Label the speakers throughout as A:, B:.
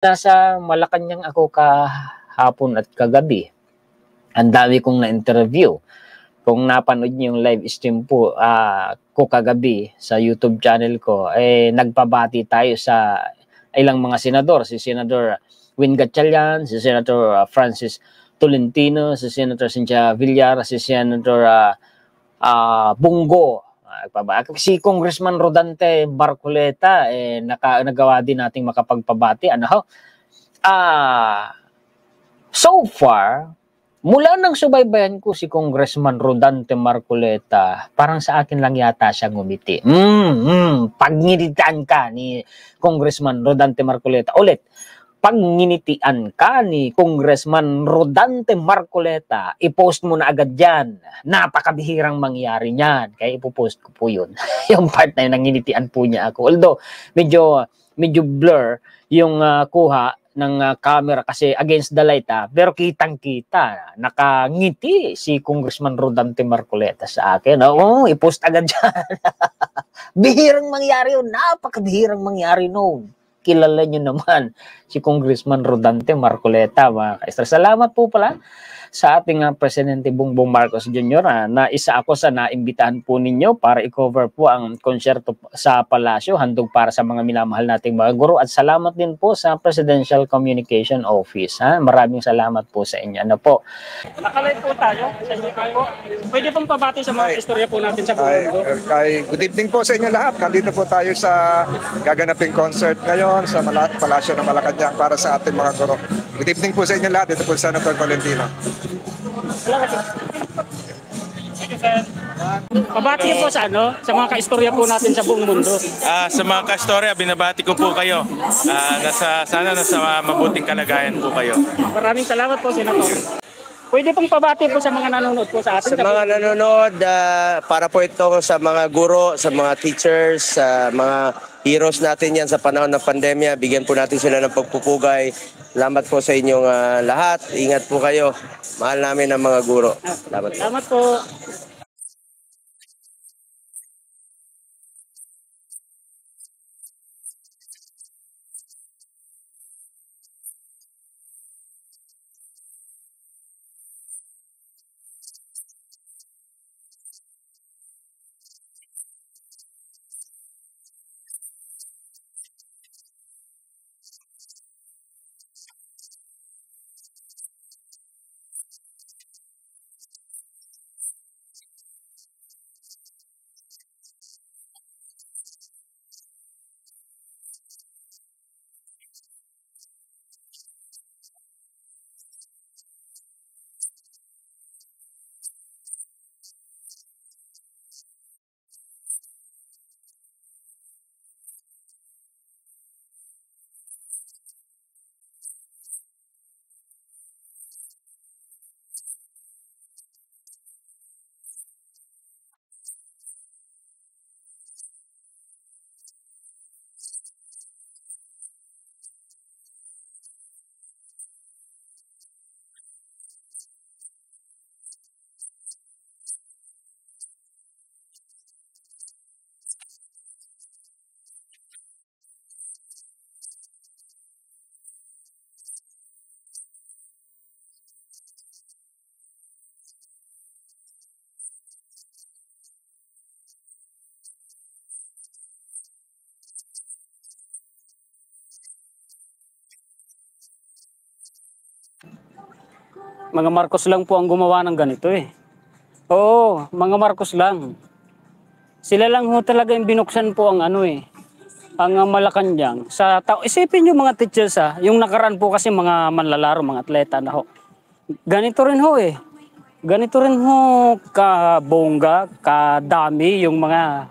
A: Nasa Malacanang ako kahapon at kagabi. Ang dami kong na-interview. Kung napanood niyo yung live stream po ko kagabi sa YouTube channel ko, nagpabati tayo sa ilang mga senador. Si Senator Win Gatchalian, si Senator Francis Tolentino, si Senator Cynthia Villar, si Senator Bungo. Si Congressman Rodante Marcoleta, nagawa din nating makapagpabati. So far, mula nang subaybayan ko si Congressman Rodante Marcoleta, parang sa akin lang yata siya ngumiti. Pagnginitan ka ni Congressman Rodante Marcoleta. Ulit, pagnginitan ka ni Congressman Rodante Marcoleta, i-post mo na agad yan. Napakabihirang mangyari niyan. Kaya ipopost ko po yun. Yung part na yun, nanginitian po niya ako. Although, medyo blur yung kuha ng camera kasi against the light, pero kitang-kita, nakangiti si Congressman Rodante Marcoleta sa akin. I-post agad dyan. Bihirang mangyari yun. Napakabihirang mangyari noon. Kilala nyo naman si Congressman Rodante Marcoleta, mga kaistra. Salamat po pala sa ating Presidente Bongbong Marcos Jr. Na isa ako sa naimbitahan po ninyo para i-cover po ang konsyerto sa Palasyo, handog para sa mga minamahal nating mga guro. At salamat din po sa Presidential Communication Office. Maraming salamat po sa inyo. Ano po?
B: Nakalive po tayo sa inyo po. Pwede pong pabati sa mga istorya po natin sa buong mundo.
C: Good evening po sa inyo lahat. Nandito po tayo sa gaganaping concert ngayon sa Palasyo ng Malacanang para sa ating mga guro. Good evening po sa inyo lahat. Ito po Senator Tolentino.
B: Salamat. Pabati po sa mga kaistorya po natin sa buong mundo.
D: Sa mga kaistorya, binabati ko po kayo. Sana nasa mabuting kalagayan po kayo.
B: Maraming salamat po, Senator. Pwede pong pabati po sa mga nanonood po sa atin.
E: Sa mga nanonood, para po ito sa mga guro, sa mga teachers, sa mga heroes natin yan sa panahon ng pandemya. Bigyan po natin sila ng pagpupugay. Salamat po sa inyong lahat. Ingat po kayo. Mahal namin ang mga guro. Salamat po.
B: Salamat po. Mga Marcos lang po ang gumawa ng ganito eh. Oo, mga Marcos lang. Sila lang ho talaga yung binuksan po ang ang Malacanang sa tao. Isipin nyo mga teachers yung nakaraan po kasi mga manlalaro, mga atleta na ho. Ganito rin ho eh. Ganito rin ho kabongga, kadami yung mga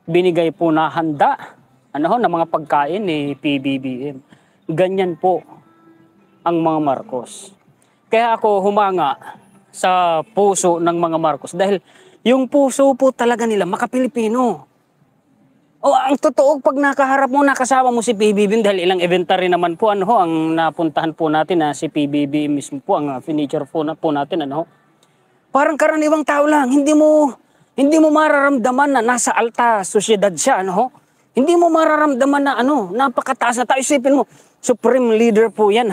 B: binigay po na handa. Na mga pagkain ni PBBM. Ganyan po ang mga Marcos. Kaya ako humanga sa puso ng mga Marcos dahil yung puso po talaga nila makapilipino. Ang totoo pag nakaharap mo, nakasama mo si PBBM dahil ilang eventary naman po ang napuntahan po natin na si PBBM mismo po ang furniture po natin Parang karaniwang tao lang, hindi mo mararamdaman na nasa alta sosyedad siya Hindi mo mararamdaman na napakataas na tao. Isipin mo, supreme leader po yan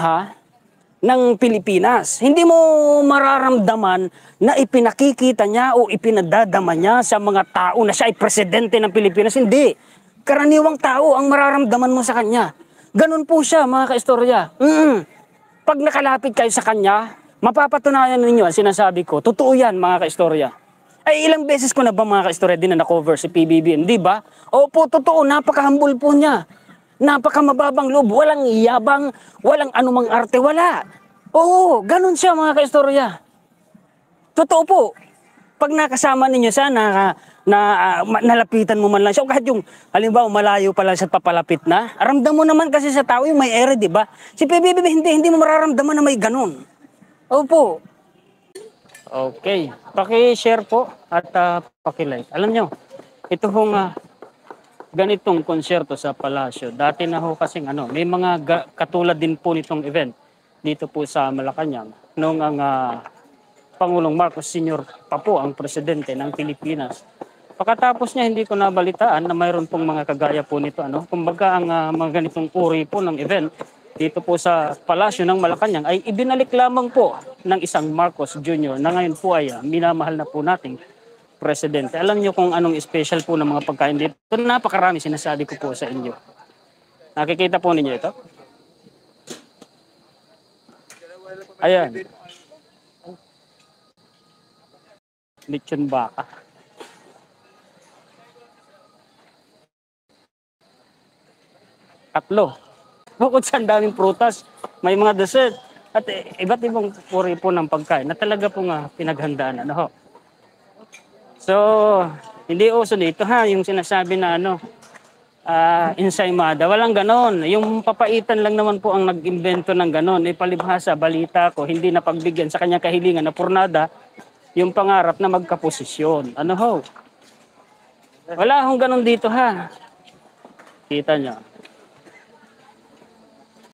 B: ng Pilipinas. Hindi mo mararamdaman na ipinakikita niya o ipinadadama niya sa mga tao na siya ay presidente ng Pilipinas. Hindi. Karaniwang tao ang mararamdaman mo sa kanya. Ganun po siya, mga kaistorya. Pag nakalapit kayo sa kanya, mapapatunayan ninyo ang sinasabi ko. Totoo yan, mga kaistorya. Ay, ilang beses ko na ba, mga kaistorya, din na na-cover si PBBM, di ba? Opo, totoo, napaka-humble po niya. Napakamababang loob, walang yabang, walang anumang arte, wala. Oo, ganun siya, mga kaistorya. Totoo po. Pag nakasama ninyo siya, nalapitan mo man lang siya, o kahit yung, halimbawa, malayo pa lang siya papalapit na, ramdam mo naman kasi sa tao yung may ere, di ba? Si PBBM, hindi mo mararamdaman na may ganun. Opo. Okay. Paki-share po at paki-like. Alam nyo, ito hong ganitong konsyerto sa Palasyo. Dati na ho kasing may mga katulad din po nitong event dito po sa Malacanang. Noong ang Pangulong Marcos Sr. pa po ang presidente ng Pilipinas. Pagkatapos niya, hindi ko nabalitaan na mayroon pong mga kagaya po nito. Kumbaga ang mga ganitong uri po ng event dito po sa Palasyo ng Malacanang ay ibinalik lamang po ng isang Marcos Jr. na ngayon po ay minamahal na po nating presidente. Alam niyo kung anong special po ng mga pagkain dito? Napakarami sinasabi ko po sa inyo. Nakikita po ninyo ito? Ayan. Lechon baka. Tatlo. Bukod sa daming prutas, may mga dessert at iba't ibang puri po ng pagkain na talaga pong pinaghandaan. So, hindi uso dito yung sinasabi na ensaymada. Walang ganon. Yung papaitan lang naman po ang nag-invento ng ganon. Palibhasa, balita ko, hindi na pagbigyan sa kanyang kahilingan na purnada yung pangarap na magkaposisyon. Wala hong ganon dito Kita nyo.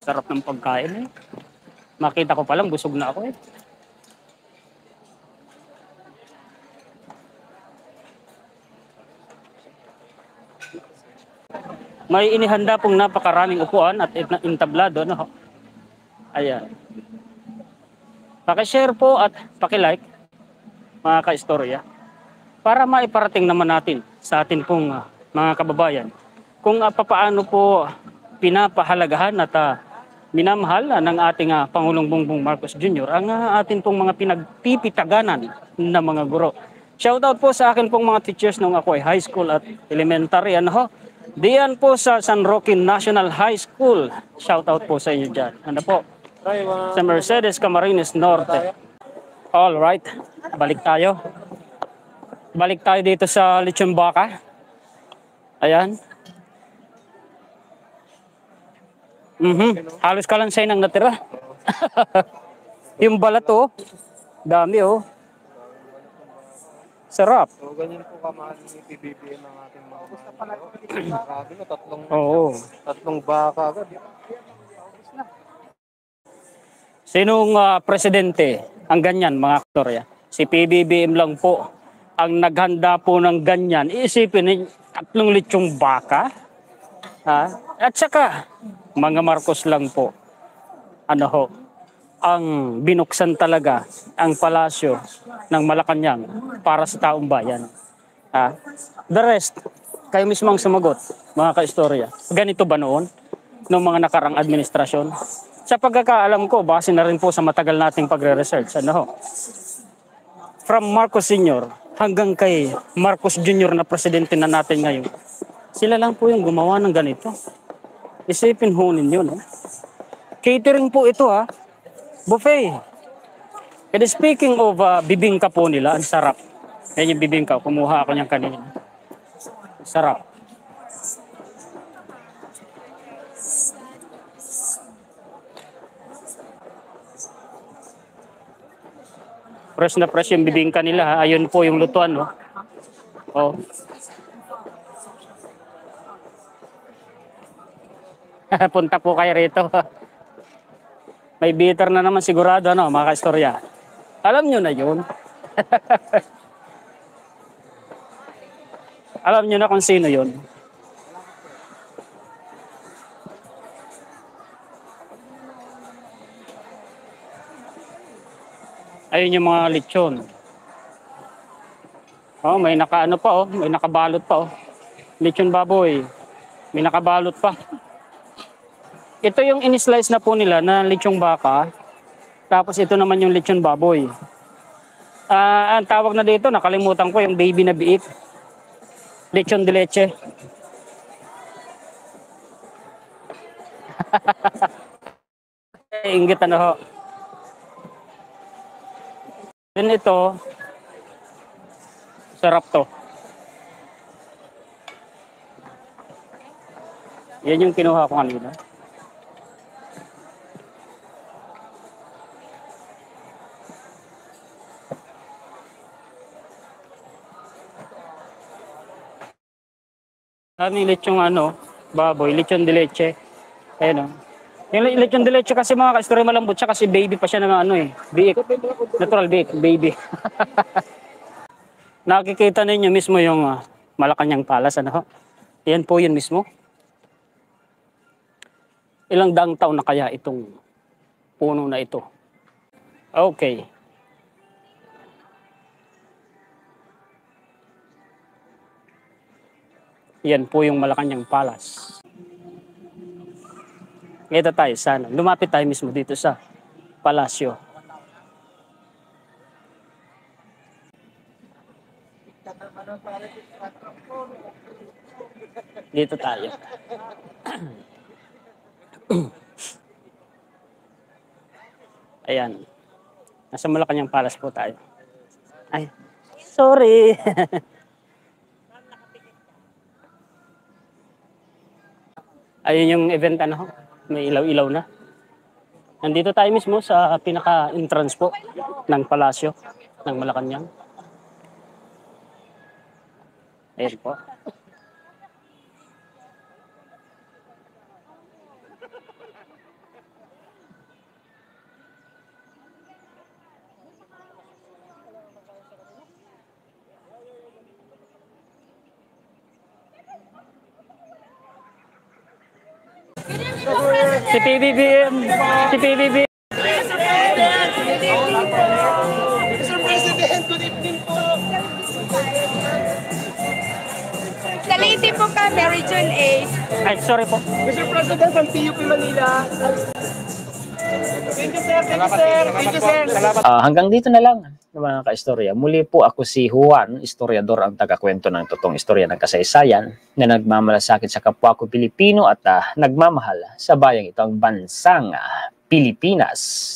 B: Sarap ng pagkain Makita ko pa lang, busog na ako May inihanda pong napakaraming upuan at entablado. Ayan. Paki-share po at paki-like, mga ka-istorya, para maiparating naman natin sa atin pong mga kababayan kung papaano po pinapahalagahan at minamahal ng ating Pangulong Bongbong Marcos Jr. ang atin pong mga pinagpipitaganan na mga guro. Shoutout po sa akin pong mga teachers nung ako ay high school at elementary. Diyan po sa San Roque National High School. Shoutout po sa inyo dyan. Sa Mercedes Camarines Norte. Alright, balik tayo. Balik tayo dito sa Lechon Baka. Ayan. Halos kalansay nang natira. Yung balat dami Sarap.
C: So, ganyan po kamahal ni PBBM ng ating mga grabe no, tatlong baka agad.
B: Sinong presidente ang ganyan, mga aktorya? Si PBBM lang po ang naghanda po ng ganyan. Iisipin, 3 lechong baka. At saka, mga Marcos lang po. Ang binuksan talaga ang palasyo ng Malacanang para sa taong bayan. The rest, kayo mismo ang sumagot, mga ka-istorya. Ganito ba noon, noong mga nakarang administrasyon? Sa pagkakaalam ko, base na rin po sa matagal nating pagre-research. From Marcos Sr. hanggang kay Marcos Jr. na presidente na natin ngayon, sila lang po yung gumawa ng ganito. Isipin ho ninyo, Catering po ito, Buffet. And speaking of bibingka po nila, ang sarap. Yan yung bibingka, kumuha ako niyan kanina. Sarap. Fresh na fresh yung bibingka nila. Ayun po yung lutuan, Punta po kayo rito. May bitter na naman sigurado, mga ka-istorya. Alam nyo na yun. Alam nyo na kung sino yun. Ayun yung mga lechon. Oh, may nakaano pa oh, may nakabalot pa oh. Lechon baboy. May nakabalot pa. Ito yung in-slice na po nila na lechong baka. Tapos ito naman yung lechon baboy. Ang tawag na dito, nakalimutan ko yung baby na biik. Lechon de leche. Inggit ano ho. Then ito, sarap to. Yan yung kinuha ko kanina. Yung lechong ano, baboy, lechon de leche. Ayun o. Yung lechon de leche kasi mga ka-story malambot siya kasi baby pa siya ng ano eh. Biik. Natural biik, baby. Nakikita ninyo mismo yung Malacanang Palace. Ano? Yan po yun mismo. Ilang daang taon na kaya itong puno na ito? Okay. Yan po yung Malacanang Palace. Ito tayo sana. Lumapit tayo mismo dito sa palasyo. Dito tayo. Ayan. Nasa Malacanang Palace po tayo. Ay, sorry. Ayun yung event ano, may ilaw-ilaw na. Nandito tayo mismo sa pinaka-entrance po ng palasyo ng Malacanang. Ayan po. Si PBBM, si PBBM.
F: Mr. President, good evening po. Sa Leyte po kami, Region A.
B: Ay, sorry po.
F: Mr. President, from PUP Manila. Thank you, sir. Thank you, sir. Thank you, sir.
A: Hanggang dito na lang mga ka-istorya. Muli po ako si Juan, historiador ang tagakwento ng totoong istorya ng kasaysayan na nagmamalasakit sa kapwa ko Pilipino at nagmamahal sa bayang ito ang bansang Pilipinas.